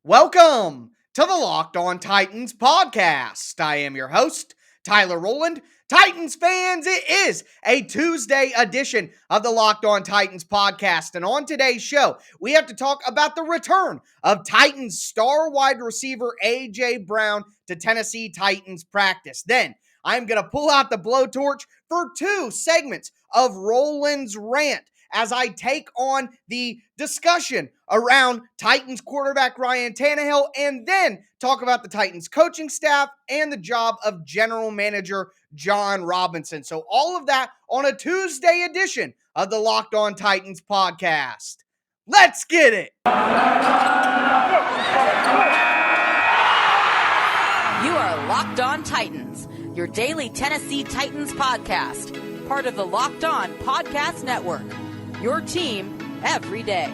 Welcome to the Locked On Titans podcast. I am your host, Tyler Rowland. Titans fans, it is a Tuesday edition of the Locked On Titans podcast. And on today's show, we have to talk about the return of Titans star wide receiver A.J. Brown to Tennessee Titans practice. Then I'm going to pull out the blowtorch for two segments of Rowland's Rant as I take on the discussion around Titans quarterback Ryan Tannehill, and then talk about the Titans coaching staff and the job of general manager John Robinson. So all of that on a Tuesday edition of the Locked On Titans podcast. Let's get it. You are Locked On Titans, your daily Tennessee Titans podcast, part of the Locked On Podcast Network. Your team every day.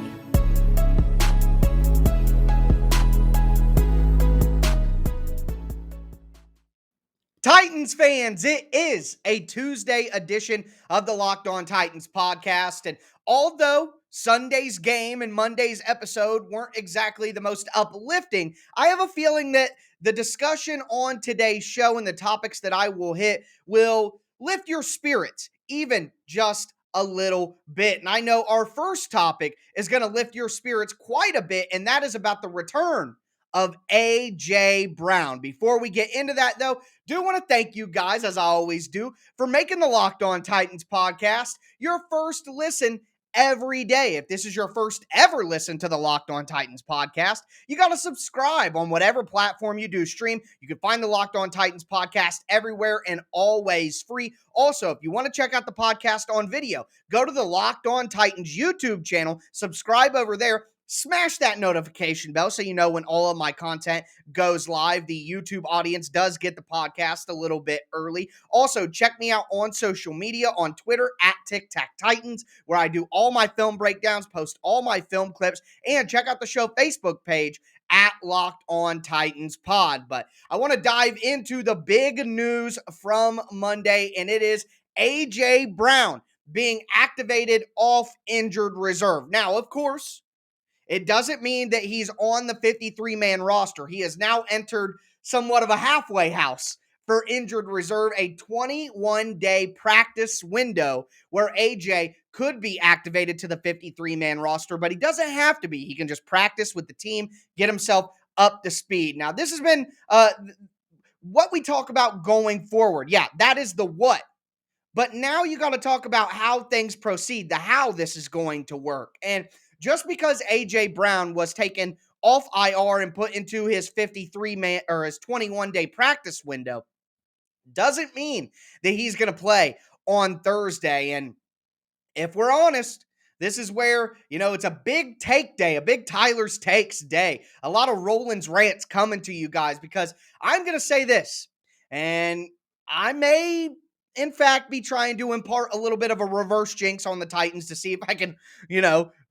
Titans fans, it is a Tuesday edition of the Locked On Titans podcast. And although Sunday's game and Monday's episode weren't exactly the most uplifting, I have a feeling that the discussion on today's show and the topics that I will hit will lift your spirits even just a little bit. And I know our first topic is going to lift your spirits quite a bit, and that is about the return of A.J. Brown. Before we get into that, though, do want to thank you guys, as I always do, for making the Locked On Titans podcast your first listen every day. If this is your first ever listen to the Locked On Titans podcast, you got to subscribe on whatever platform you do stream. You can find the Locked On Titans podcast everywhere and always free. Also, if you want to check out the podcast on video, go to the Locked On Titans YouTube channel, subscribe over there. Smash that notification bell so you know when all of my content goes live. The YouTube audience does get the podcast a little bit early. Also, check me out on social media on Twitter at TicTacTitans, where I do all my film breakdowns, post all my film clips, and check out the show Facebook page at Locked On Titans Pod. But I want to dive into the big news from Monday, and it is A.J. Brown being activated off injured reserve. Now, of course, it doesn't mean that he's on the 53-man roster. He has now entered somewhat of a halfway house for injured reserve, a 21-day practice window where AJ could be activated to the 53-man roster, but he doesn't have to be. He can just practice with the team, get himself up to speed. Now, this has been what we talk about going forward. Yeah, that is the what. But now you got to talk about how things proceed, the how this is going to work. And just because A.J. Brown was taken off IR and put into his 53-man or his 21-day practice window doesn't mean that he's going to play on Thursday. And if we're honest, this is where, it's a big take day, a big Tyler's Takes day. A lot of Rowland's Rants coming to you guys because I'm going to say this, and I may in fact be trying to impart a little bit of a reverse jinx on the Titans to see if I can,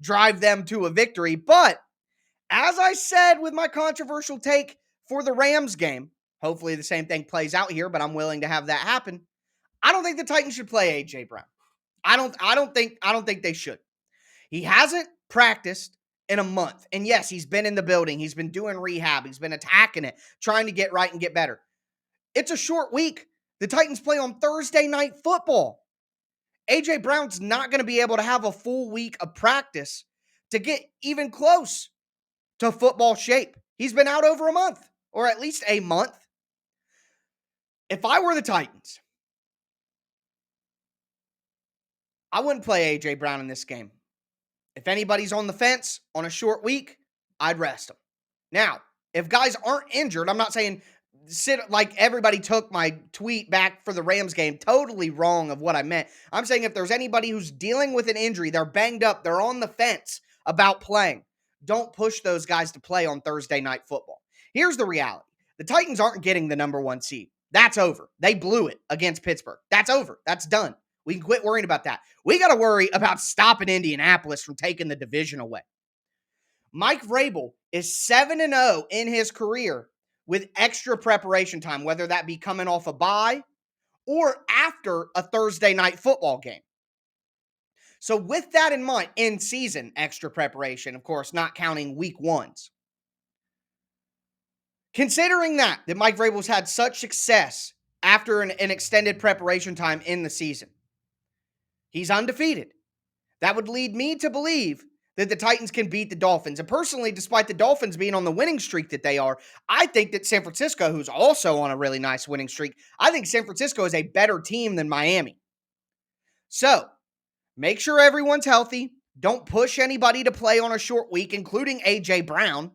drive them to a victory. But as I said with my controversial take for the Rams game, hopefully the same thing plays out here, but I'm willing to have that happen. I don't think the Titans should play A.J. Brown. I don't think they should. He hasn't practiced in a month. And yes, he's been in the building. He's been doing rehab. He's been attacking it, trying to get right and get better. It's a short week. The Titans play on Thursday Night Football. A.J. Brown's not going to be able to have a full week of practice to get even close to football shape. He's been out over a month, or at least a month. If I were the Titans, I wouldn't play A.J. Brown in this game. If anybody's on the fence on a short week, I'd rest them. Now, if guys aren't injured, I'm not saying sit like everybody took my tweet back for the Rams game totally wrong of what I meant. I'm saying if there's anybody who's dealing with an injury, they're banged up, they're on the fence about playing, don't push those guys to play on Thursday Night Football. Here's the reality. The Titans aren't getting the number one seed. That's over. They blew it against Pittsburgh. That's over. That's done. We can quit worrying about that. We got to worry about stopping Indianapolis from taking the division away. Mike Vrabel is 7-0 in his career with extra preparation time, whether that be coming off a bye or after a Thursday Night Football game. So with that in mind, in season extra preparation, of course, not counting week ones. Considering that Mike Vrabel's had such success after an extended preparation time in the season, he's undefeated. That would lead me to believe that the Titans can beat the Dolphins. And personally, despite the Dolphins being on the winning streak that they are, I think that San Francisco, who's also on a really nice winning streak, I think San Francisco is a better team than Miami. So, make sure everyone's healthy. Don't push anybody to play on a short week, including A.J. Brown.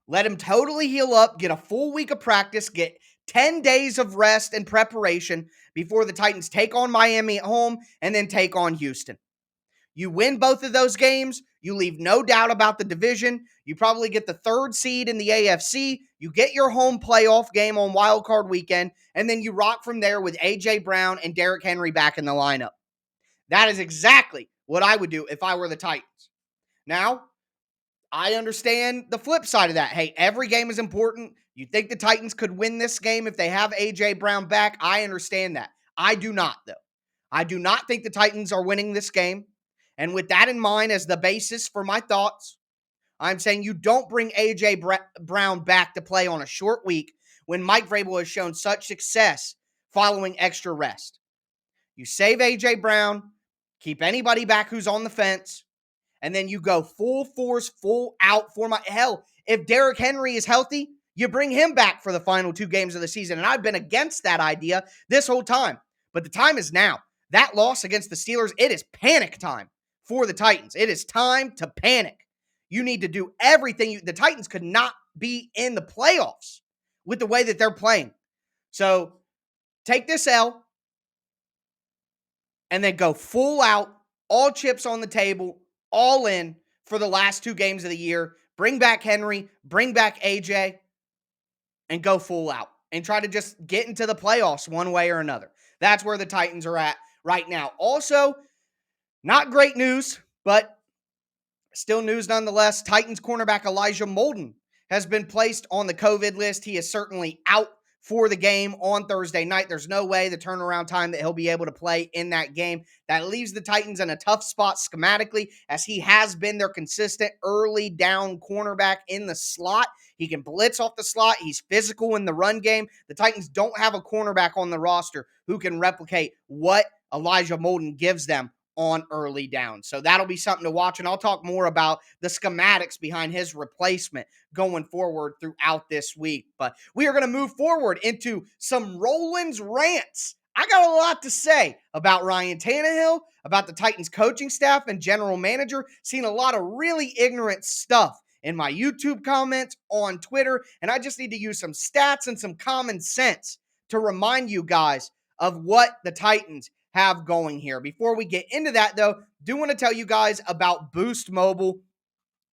Let him totally heal up, get a full week of practice, get 10 days of rest and preparation before the Titans take on Miami at home and then take on Houston. You win both of those games, you leave no doubt about the division. You probably get the third seed in the AFC. You get your home playoff game on Wild Card Weekend, and then you rock from there with A.J. Brown and Derrick Henry back in the lineup. That is exactly what I would do if I were the Titans. Now, I understand the flip side of that. Hey, every game is important. You think the Titans could win this game if they have A.J. Brown back? I understand that. I do not, though. I do not think the Titans are winning this game. And with that in mind as the basis for my thoughts, I'm saying you don't bring A.J. Brown back to play on a short week when Mike Vrabel has shown such success following extra rest. You save A.J. Brown, keep anybody back who's on the fence, and then you go full force, full out for my hell. If Derrick Henry is healthy, you bring him back for the final 2 games of the season. And I've been against that idea this whole time. But the time is now. That loss against the Steelers, it is panic time for the Titans. It is time to panic. You need to do everything. The Titans could not be in the playoffs with the way that they're playing. So take this L and then go full out, all chips on the table, all in for the last 2 games of the year. Bring back Henry, bring back AJ, and go full out. And try to just get into the playoffs one way or another. That's where the Titans are at right now. Also, not great news, but still news nonetheless. Titans cornerback Elijah Molden has been placed on the COVID list. He is certainly out for the game on Thursday night. There's no way the turnaround time that he'll be able to play in that game. That leaves the Titans in a tough spot schematically, as he has been their consistent early down cornerback in the slot. He can blitz off the slot. He's physical in the run game. The Titans don't have a cornerback on the roster who can replicate what Elijah Molden gives them on early down. So that'll be something to watch, and I'll talk more about the schematics behind his replacement going forward throughout this week. But we are going to move forward into some Rowland's Rants. I got a lot to say about Ryan Tannehill, about the Titans coaching staff and general manager. Seen a lot of really ignorant stuff in my YouTube comments, on Twitter, and I just need to use some stats and some common sense to remind you guys of what the Titans have going here. Before we get into that, though, do want to tell you guys about Boost Mobile.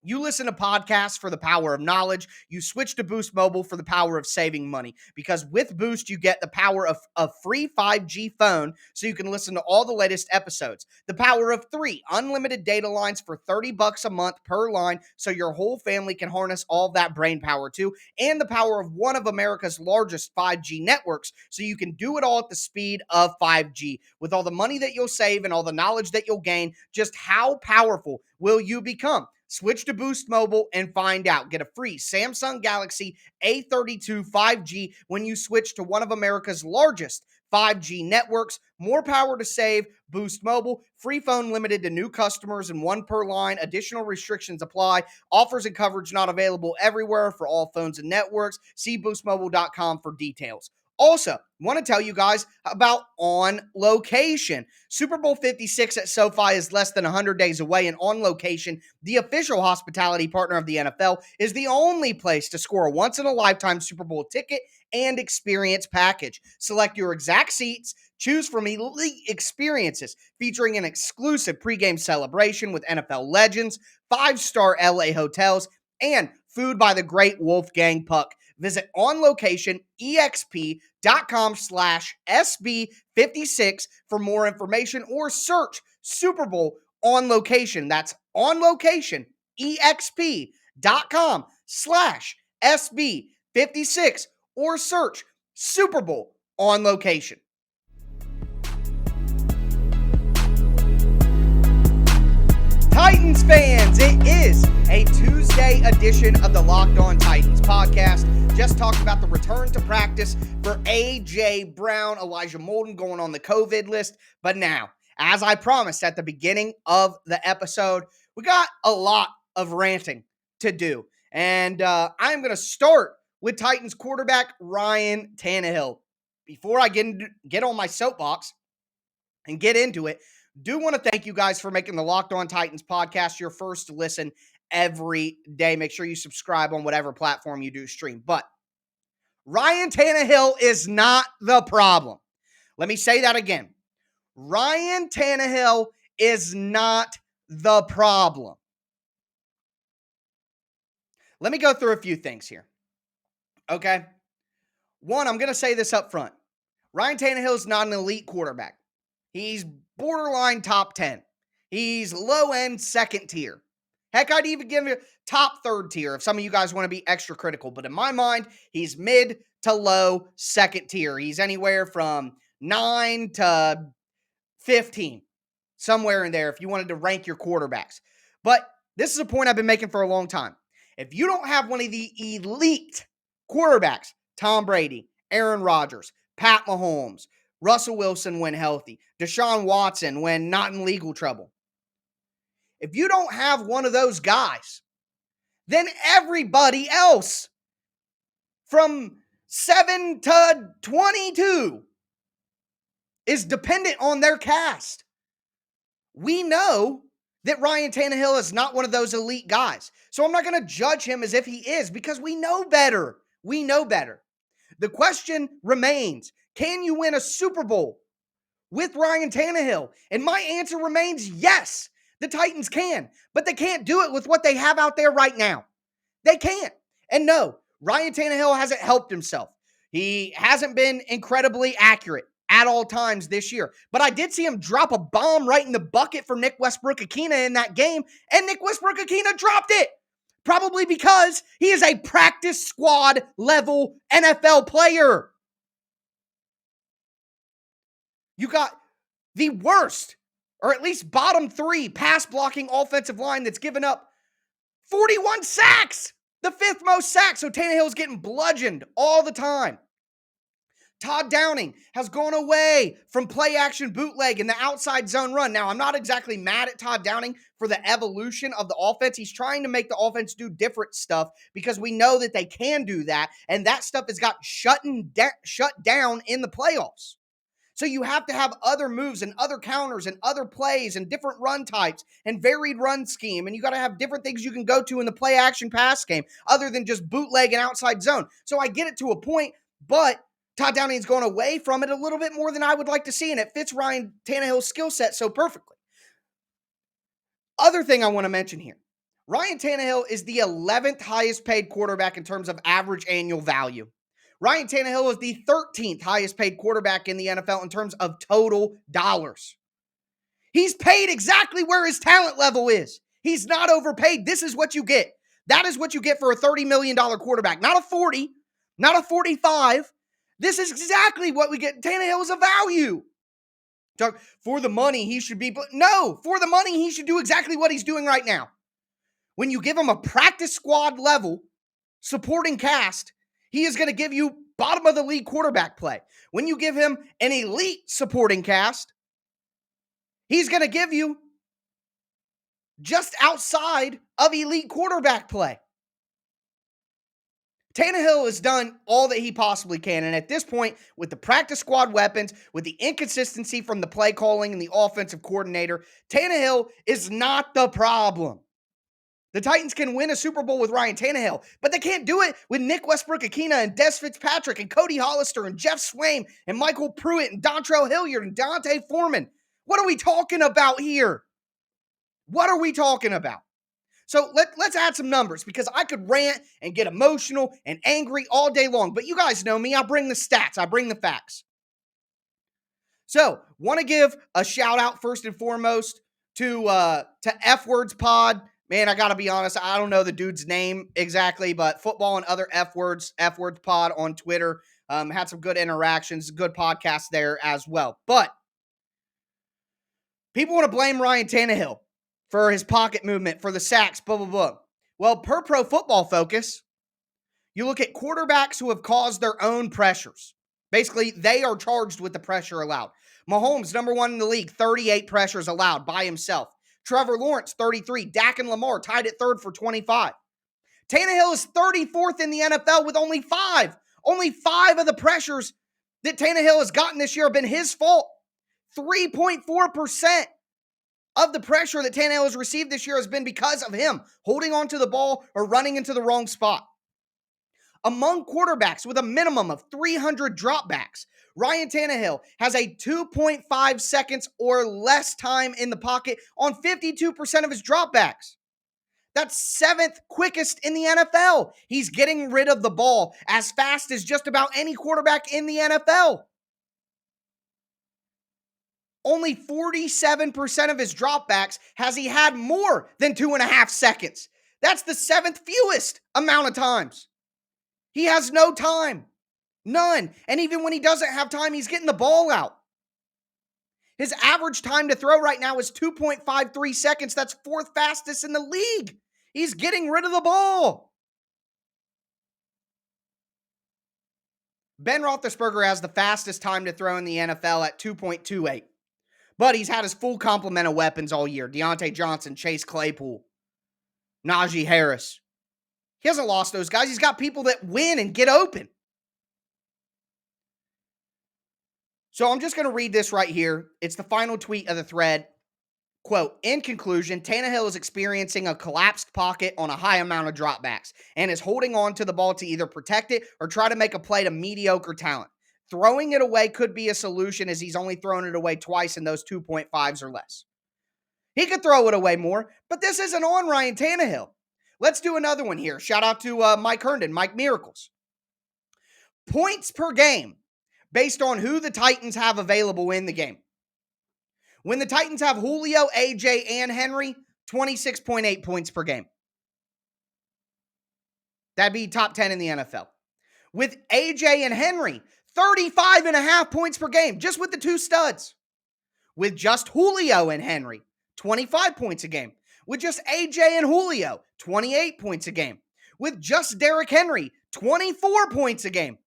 You listen to podcasts for the power of knowledge. You switch to Boost Mobile for the power of saving money. Because with Boost, you get the power of a free 5G phone so you can listen to all the latest episodes. The power of 3 unlimited data lines for $30 a month per line so your whole family can harness all that brain power too. And the power of one of America's largest 5G networks so you can do it all at the speed of 5G. With all the money that you'll save and all the knowledge that you'll gain, just how powerful will you become? Switch to Boost Mobile and find out. Get a free Samsung Galaxy A32 5G when you switch to one of America's largest 5G networks. More power to save. Boost Mobile. Free phone limited to new customers and 1 per line. Additional restrictions apply. Offers and coverage not available everywhere for all phones and networks. See boostmobile.com for details. Also, want to tell you guys about On Location. Super Bowl 56 at SoFi is less than 100 days away, and On Location, the official hospitality partner of the NFL, is the only place to score a once-in-a-lifetime Super Bowl ticket and experience package. Select your exact seats, choose from elite experiences featuring an exclusive pregame celebration with NFL legends, 5-star LA hotels, and food by the great Wolfgang Puck. Visit onlocation.com/SB56 for more information, or search Super Bowl On Location. That's onlocation.com/SB56, or search Super Bowl On Location. Titans fans, it is a Tuesday edition of the Locked On Titans podcast. just talked about the return to practice for A.J. Brown, Elijah Molden going on the COVID list. But now, as I promised at the beginning of the episode, we got a lot of ranting to do. And I'm going to start with Titans quarterback Ryan Tannehill. Before I get on my soapbox and get into it, do want to thank you guys for making the Locked On Titans podcast your first listen every day. Make sure you subscribe on whatever platform you do stream. But Ryan Tannehill is not the problem. Let me say that again. Ryan Tannehill is not the problem. Let me go through a few things here. Okay? One, I'm going to say this up front. Ryan Tannehill is not an elite quarterback. He's borderline top 10. He's low-end second tier. Heck, I'd even give him top third tier if some of you guys want to be extra critical. But in my mind, he's mid to low second tier. He's anywhere from 9 to 15. Somewhere in there if you wanted to rank your quarterbacks. But this is a point I've been making for a long time. If you don't have one of the elite quarterbacks, Tom Brady, Aaron Rodgers, Pat Mahomes, Russell Wilson when healthy, Deshaun Watson when not in legal trouble. If you don't have one of those guys, then everybody else from 7 to 22 is dependent on their cast. We know that Ryan Tannehill is not one of those elite guys. So I'm not going to judge him as if he is because we know better. We know better. The question remains, can you win a Super Bowl with Ryan Tannehill? And my answer remains yes, the Titans can. But they can't do it with what they have out there right now. They can't. And no, Ryan Tannehill hasn't helped himself. He hasn't been incredibly accurate at all times this year. But I did see him drop a bomb right in the bucket for Nick Westbrook-Ikhine in that game, and Nick Westbrook-Ikhine dropped it. Probably because he is a practice squad level NFL player. You got the worst, or at least bottom 3 pass blocking offensive line that's given up 41 sacks, the 5th most sacks. So Tannehill's getting bludgeoned all the time. Todd Downing has gone away from play action bootleg and the outside zone run. Now, I'm not exactly mad at Todd Downing for the evolution of the offense. He's trying to make the offense do different stuff because we know that they can do that. And that stuff has got shut down in the playoffs. So you have to have other moves and other counters and other plays and different run types and varied run scheme. And you got to have different things you can go to in the play action pass game other than just bootleg and outside zone. So I get it to a point, but Todd Downing's gone away from it a little bit more than I would like to see, and it fits Ryan Tannehill's skill set so perfectly. Other thing I want to mention here, Ryan Tannehill is the 11th highest paid quarterback in terms of average annual value. Ryan Tannehill is the 13th highest paid quarterback in the NFL in terms of total dollars. He's paid exactly where his talent level is. He's not overpaid. This is what you get. That is what you get for a $30 million quarterback. Not a 40, not a 45. This is exactly what we get. Tannehill is a value. For the money, he should be. But no, for the money, he should do exactly what he's doing right now. When you give him a practice squad level supporting cast, he is going to give you bottom of the league quarterback play. When you give him an elite supporting cast, he's going to give you just outside of elite quarterback play. Tannehill has done all that he possibly can, and at this point, with the practice squad weapons, with the inconsistency from the play calling and the offensive coordinator, Tannehill is not the problem. The Titans can win a Super Bowl with Ryan Tannehill, but they can't do it with Nick Westbrook-Ikhine and Des Fitzpatrick and Cody Hollister and Jeff Swaim and Michael Pruitt and Dontrell Hilliard and Dante Foreman. What are we talking about here? What are we talking about? So let's add some numbers because I could rant and get emotional and angry all day long. But you guys know me. I bring the stats. I bring the facts. So want to give a shout out first and foremost to F Words Pod. Man, I got to be honest. I don't know the dude's name exactly, but Football and Other F Words Pod on Twitter. Had some good interactions, good podcast there as well. But people want to blame Ryan Tannehill for his pocket movement, for the sacks, blah, blah, blah. Well, per Pro Football Focus, You look at quarterbacks who have caused their own pressures. Basically, they are charged with the pressure allowed. Mahomes, number one in the league, 38 pressures allowed by himself. Trevor Lawrence, 33. Dak and Lamar tied at third for 25. Tannehill is 34th in the NFL with only 5. Only 5 of the pressures that Tannehill has gotten this year have been his fault. 3.4% of the pressure that Tannehill has received this year has been because of him holding onto the ball or running into the wrong spot. Among quarterbacks with a minimum of 300 dropbacks, Ryan Tannehill has a 2.5 seconds or less time in the pocket on 52% of his dropbacks. That's 7th quickest in the NFL. He's getting rid of the ball as fast as just about any quarterback in the NFL. Only 47% of his dropbacks has he had more than 2.5 seconds. That's the 7th fewest amount of times. He has no time. None. And even when he doesn't have time, he's getting the ball out. His average time to throw right now is 2.53 seconds. That's 4th fastest in the league. He's getting rid of the ball. Ben Roethlisberger has the fastest time to throw in the NFL at 2.28. But he's had his full complement of weapons all year. Deontay Johnson, Chase Claypool, Najee Harris. He hasn't lost those guys. He's got people that win and get open. So I'm just going to read this right here. It's the final tweet of the thread. Quote, in conclusion, Tannehill is experiencing a collapsed pocket on a high amount of dropbacks and is holding on to the ball to either protect it or try to make a play to mediocre talent. Throwing it away could be a solution as he's only thrown it away twice in those 2.5s or less. He could throw it away more, but this isn't on Ryan Tannehill. Let's do another one here. Shout out to Mike Herndon, Mike Miracles. Points per game based on who the Titans have available in the game. When the Titans have Julio, AJ, and Henry, 26.8 points per game. That'd be top 10 in the NFL. With AJ and Henry, 35.5 points per game, just with the two studs. With just Julio and Henry, 25 points a game. With just AJ and Julio, 28 points a game. With just Derrick Henry, 24 points a game.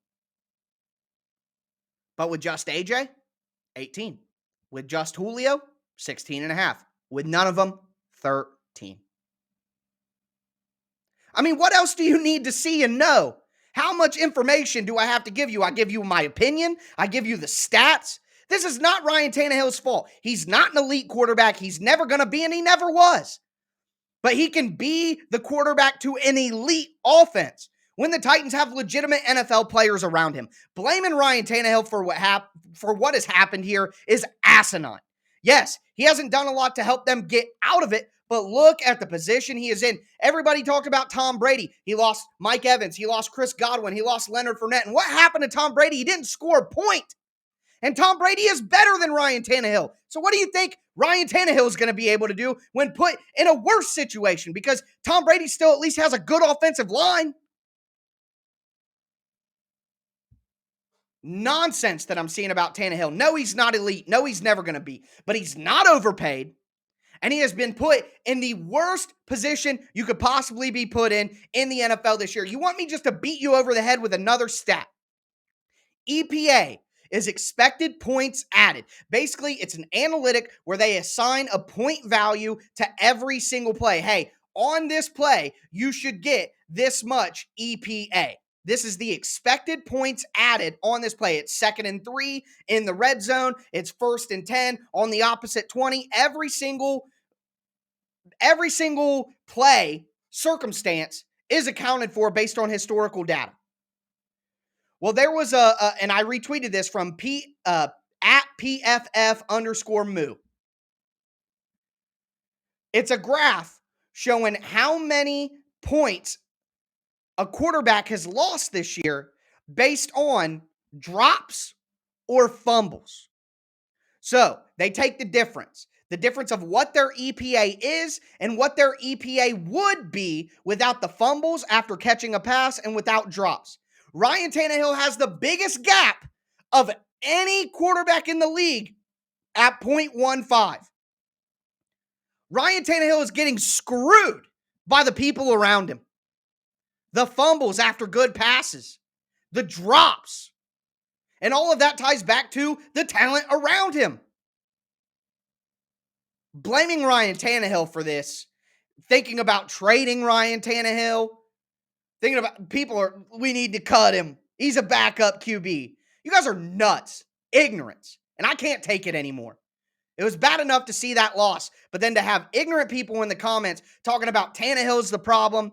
But with just AJ, 18. With just Julio, 16.5. With none of them, 13. I mean, what else do you need to see and know? How much information do I have to give you? I give you my opinion. I give you the stats. This is not Ryan Tannehill's fault. He's not an elite quarterback. He's never going to be, and he never was. But he can be the quarterback to an elite offense when the Titans have legitimate NFL players around him. Blaming Ryan Tannehill for what has happened here is asinine. Yes, he hasn't done a lot to help them get out of it, but look at the position he is in. Everybody talked about Tom Brady. He lost Mike Evans. He lost Chris Godwin. He lost Leonard Fournette. And what happened to Tom Brady? He didn't score a point. And Tom Brady is better than Ryan Tannehill. So what do you think Ryan Tannehill is going to be able to do when put in a worse situation? Because Tom Brady still at least has a good offensive line. Nonsense that I'm seeing about Tannehill. No, he's not elite. No, he's never going to be. But he's not overpaid. And he has been put in the worst position you could possibly be put in the NFL this year. You want me just to beat you over the head with another stat? EPA is expected points added. Basically, it's an analytic where they assign a point value to every single play. Hey, on this play, you should get this much EPA. This is the expected points added on this play. It's 2nd and 3 in the red zone. It's 1st and 10 on the opposite 20. Every single play circumstance is accounted for based on historical data. Well, there was and I retweeted this from at PFF_moo. It's a graph showing how many points a quarterback has lost this year based on drops or fumbles. So they take the difference of what their EPA is and what their EPA would be without the fumbles after catching a pass and without drops. Ryan Tannehill has the biggest gap of any quarterback in the league at 0.15. Ryan Tannehill is getting screwed by the people around him. the fumbles after good passes, the drops. And all of that ties back to the talent around him. Blaming Ryan Tannehill for this, thinking about trading Ryan Tannehill, thinking about we need to cut him. He's a backup QB. You guys are nuts, ignorance, and I can't take it anymore. It was bad enough to see that loss, but then to have ignorant people in the comments talking about Tannehill's the problem,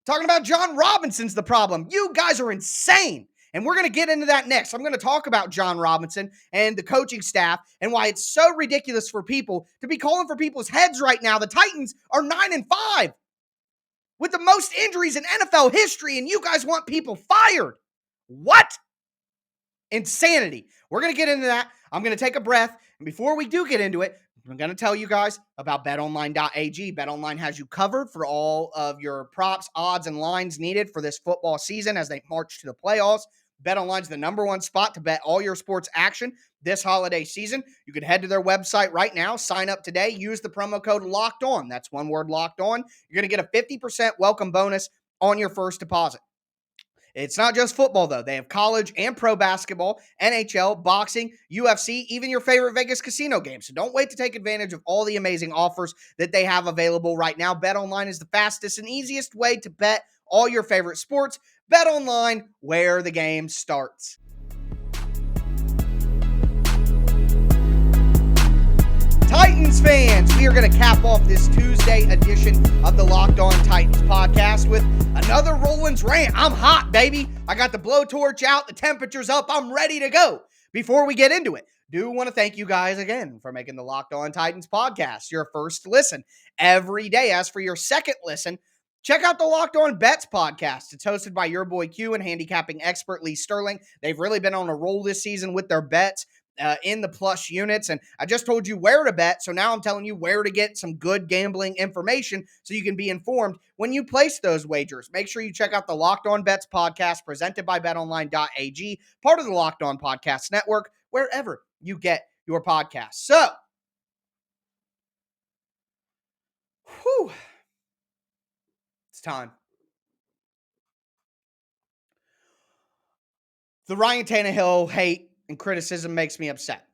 talking about John Robinson's the problem. You guys are insane. And we're going to get into that next. I'm going to talk about John Robinson and the coaching staff and why it's so ridiculous for people to be calling for people's heads right now. The Titans are 9-5 with the most injuries in NFL history, and you guys want people fired. What? Insanity. We're going to get into that. I'm going to take a breath. And before we do get into it, I'm going to tell you guys about betonline.ag. BetOnline has you covered for all of your props, odds, and lines needed for this football season as they march to the playoffs. BetOnline is the number one spot to bet all your sports action this holiday season. You can head to their website right now, sign up today, use the promo code Locked On. That's one word, Locked On. You're going to get a 50% welcome bonus on your first deposit. It's not just football, though. They have college and pro basketball, NHL, boxing, UFC, even your favorite Vegas casino games. So don't wait to take advantage of all the amazing offers that they have available right now. BetOnline is the fastest and easiest way to bet all your favorite sports. BetOnline, where the game starts. Titans fans, we are going to cap off this Tuesday edition of the Locked On Titans podcast with another Rowland's rant. I'm hot, baby. I got the blowtorch out. The temperature's up. I'm ready to go. Before we get into it, do want to thank you guys again for making the Locked On Titans podcast your first listen every day. As for your second listen, check out the Locked On Bets podcast. It's hosted by your boy Q and handicapping expert Lee Sterling. They've really been on a roll this season with their bets in the plus units. And I just told you where to bet. So now I'm telling you where to get some good gambling information so you can be informed when you place those wagers. Make sure you check out the Locked On Bets podcast presented by betonline.ag, part of the Locked On Podcast Network, wherever you get your podcasts. So, it's time. The Ryan Tannehill hate and criticism makes me upset.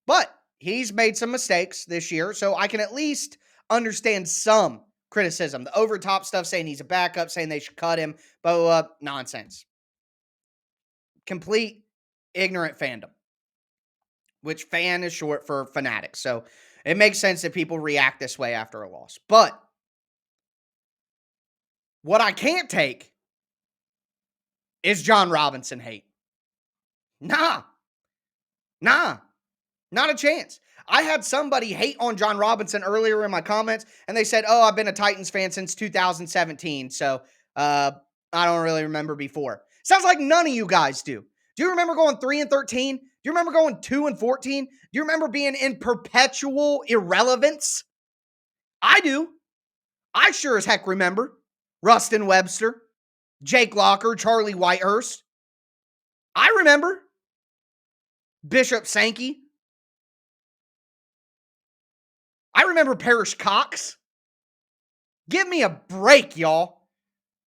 But he's made some mistakes this year, so I can at least understand some criticism. The over-top stuff saying he's a backup, saying they should cut him, nonsense. Complete ignorant fandom, which fan is short for fanatic. So it makes sense that people react this way after a loss. But what I can't take is John Robinson hate. Nah. Not a chance. I had somebody hate on John Robinson earlier in my comments, and they said, I've been a Titans fan since 2017, so I don't really remember before. Sounds like none of you guys do. Do you remember going 3-13? Do you remember going 2-14? Do you remember being in perpetual irrelevance? I do. I sure as heck remember Rustin Webster, Jake Locker, Charlie Whitehurst. I remember Bishop Sankey. I remember Parrish Cox. Give me a break, y'all.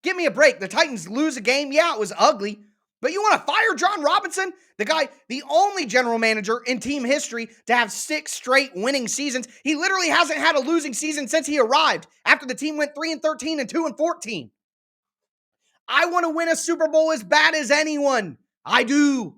Give me a break. The Titans lose a game. Yeah, it was ugly. But you want to fire John Robinson? The guy, the only general manager in team history to have 6 straight winning seasons. He literally hasn't had a losing season since he arrived after the team went 3-13 and 2-14. I want to win a Super Bowl as bad as anyone. I do.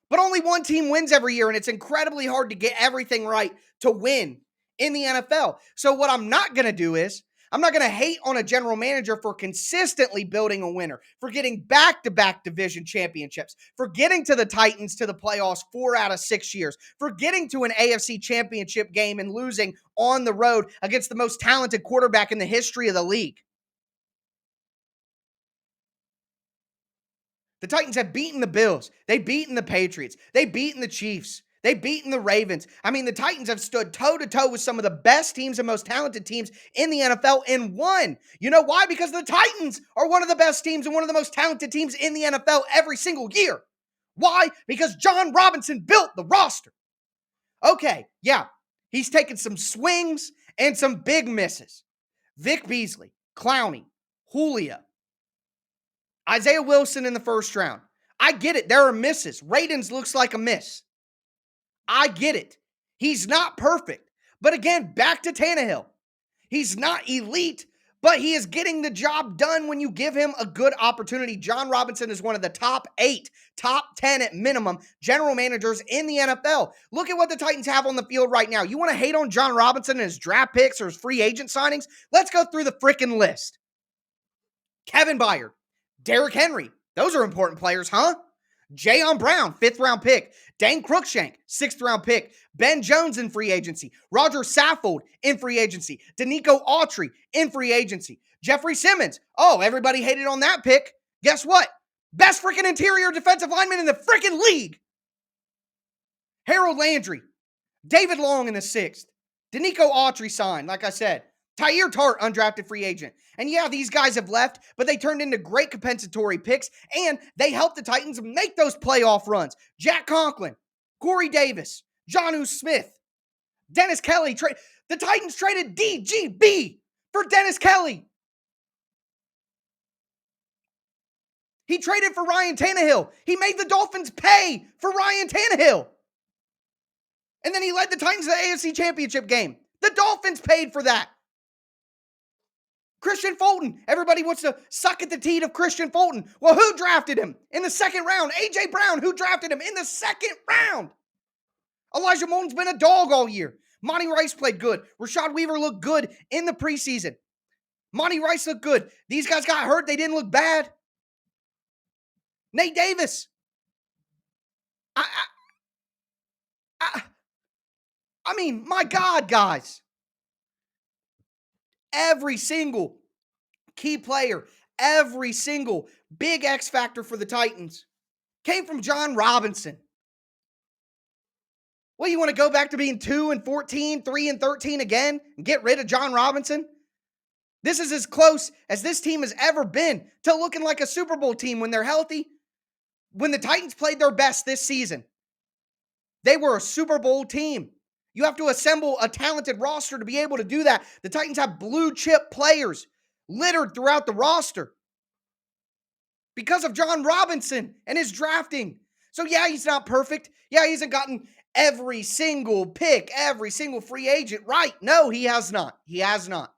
But only one team wins every year, and it's incredibly hard to get everything right to win in the NFL. So what I'm not going to do is I'm not going to hate on a general manager for consistently building a winner, for getting back-to-back division championships, for getting to the Titans to the playoffs 4 out of 6 years, for getting to an AFC championship game and losing on the road against the most talented quarterback in the history of the league. The Titans have beaten the Bills. They've beaten the Patriots. They've beaten the Chiefs. They've beaten the Ravens. I mean, the Titans have stood toe-to-toe with some of the best teams and most talented teams in the NFL and won. You know why? Because the Titans are one of the best teams and one of the most talented teams in the NFL every single year. Why? Because John Robinson built the roster. Okay, yeah, he's taken some swings and some big misses. Vic Beasley, Clowney, Julia, Isaiah Wilson in the first round. I get it. There are misses. Radens looks like a miss. I get it. He's not perfect. But again, back to Tannehill. He's not elite, but he is getting the job done when you give him a good opportunity. John Robinson is one of the top 8, top 10 at minimum general managers in the NFL. Look at what the Titans have on the field right now. You want to hate on John Robinson and his draft picks or his free agent signings? Let's go through the freaking list. Kevin Byard, Derrick Henry. Those are important players, huh? Jayon Brown, 5th round pick. Dane Cruikshank, 6th round pick. Ben Jones in free agency. Roger Saffold in free agency. Danico Autry in free agency. Jeffrey Simmons. Oh, everybody hated on that pick. Guess what? Best freaking interior defensive lineman in the freaking league. Harold Landry. David Long in the 6th. Danico Autry signed, like I said. Tyir Tart, undrafted free agent. And yeah, these guys have left, but they turned into great compensatory picks, and they helped the Titans make those playoff runs. Jack Conklin, Corey Davis, Jonnu Smith, Dennis Kelly. The Titans traded DGB for Dennis Kelly. He traded for Ryan Tannehill. He made the Dolphins pay for Ryan Tannehill. And then he led the Titans to the AFC Championship game. The Dolphins paid for that. Christian Fulton. Everybody wants to suck at the teat of Christian Fulton. Well, who drafted him in the 2nd round? A.J. Brown. Who drafted him in the 2nd round? Elijah Molden's been a dog all year. Monty Rice played good. Rashad Weaver looked good in the preseason. Monty Rice looked good. These guys got hurt. They didn't look bad. Nate Davis. I mean, my God, guys. Every single key player, every single big X factor for the Titans came from John Robinson. Well, you want to go back to being 2-14, 3-13 again and get rid of John Robinson? This is as close as this team has ever been to looking like a Super Bowl team when they're healthy. When the Titans played their best this season, they were a Super Bowl team. You have to assemble a talented roster to be able to do that. The Titans have blue chip players littered throughout the roster because of John Robinson and his drafting. So yeah, he's not perfect. Yeah, he hasn't gotten every single pick, every single free agent right. No, he has not. He has not.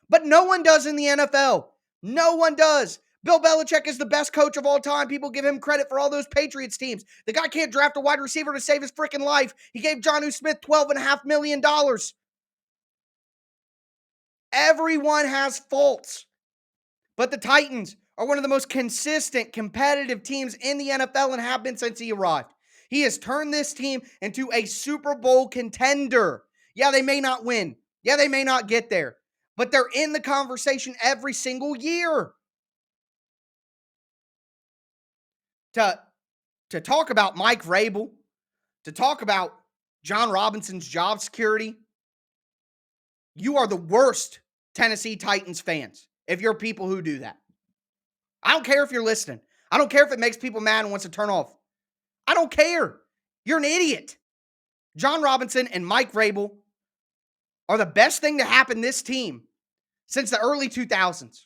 But no one does in the NFL. No one does. Bill Belichick is the best coach of all time. People give him credit for all those Patriots teams. The guy can't draft a wide receiver to save his freaking life. He gave Jonnu Smith $12.5 million. Everyone has faults. But the Titans are one of the most consistent, competitive teams in the NFL and have been since he arrived. He has turned this team into a Super Bowl contender. Yeah, they may not win. Yeah, they may not get there. But they're in the conversation every single year. To talk about Mike Vrabel, to talk about John Robinson's job security, you are the worst Tennessee Titans fans if you're people who do that. I don't care if you're listening. I don't care if it makes people mad and wants to turn off. I don't care. You're an idiot. John Robinson and Mike Vrabel are the best thing to happen this team since the early 2000s.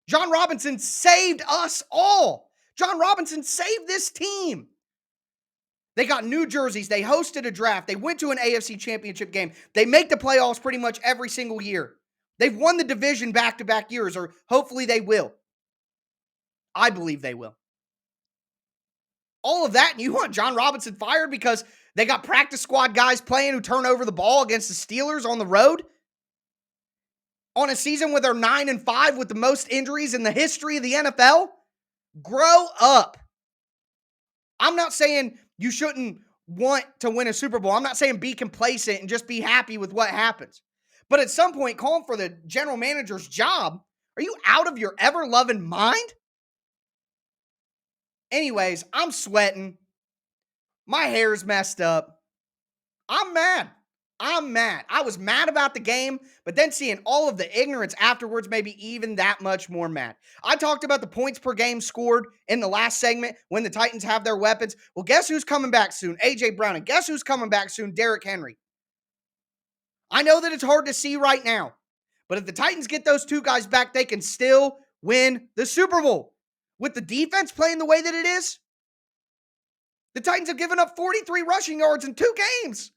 John Robinson saved us all. John Robinson saved this team. They got new jerseys. They hosted a draft. They went to an AFC Championship game. They make the playoffs pretty much every single year. They've won the division back-to-back years, or hopefully they will. I believe they will. All of that, and you want John Robinson fired because they got practice squad guys playing who turn over the ball against the Steelers on the road? On a season where they're 9-5 with the most injuries in the history of the NFL? Grow up. I'm not saying you shouldn't want to win a Super Bowl. I'm not saying be complacent and just be happy with what happens. But at some point, calling for the general manager's job, are you out of your ever-loving mind? Anyways, I'm sweating. My hair's messed up. I'm mad. I was mad about the game, but then seeing all of the ignorance afterwards made me even that much more mad. I talked about the points per game scored in the last segment when the Titans have their weapons. Well, guess who's coming back soon? A.J. Brown. And guess who's coming back soon? Derrick Henry. I know that it's hard to see right now, but if the Titans get those two guys back, they can still win the Super Bowl. with the defense playing the way that it is, the Titans have given up 43 rushing yards in 2 games.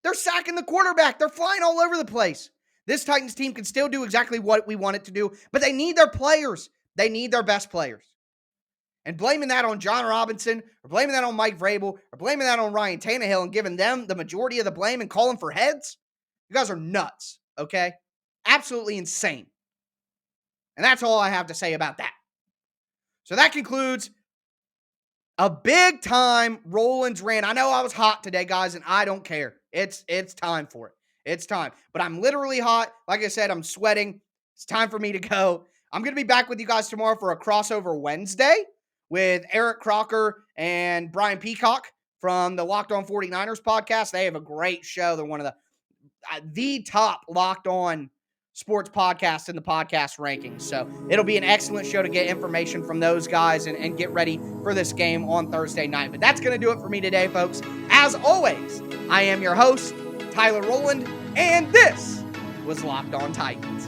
They're sacking the quarterback. They're flying all over the place. This Titans team can still do exactly what we want it to do, but they need their players. They need their best players. And blaming that on John Robinson, or blaming that on Mike Vrabel, or blaming that on Ryan Tannehill and giving them the majority of the blame and calling for heads, you guys are nuts, okay? Absolutely insane. And that's all I have to say about that. So that concludes a big time Rowland's rant. I know I was hot today, guys, and I don't care. It's time for it. It's time. But I'm literally hot. Like I said, I'm sweating. It's time for me to go. I'm going to be back with you guys tomorrow for a crossover Wednesday with Eric Crocker and Brian Peacock from the Locked On 49ers podcast. They have a great show. They're one of the top Locked On sports podcasts in the podcast rankings. So it'll be an excellent show to get information from those guys and get ready for this game on Thursday night. But that's going to do it for me today, folks. As always, I am your host, Tyler Rowland, and this was Locked On Titans.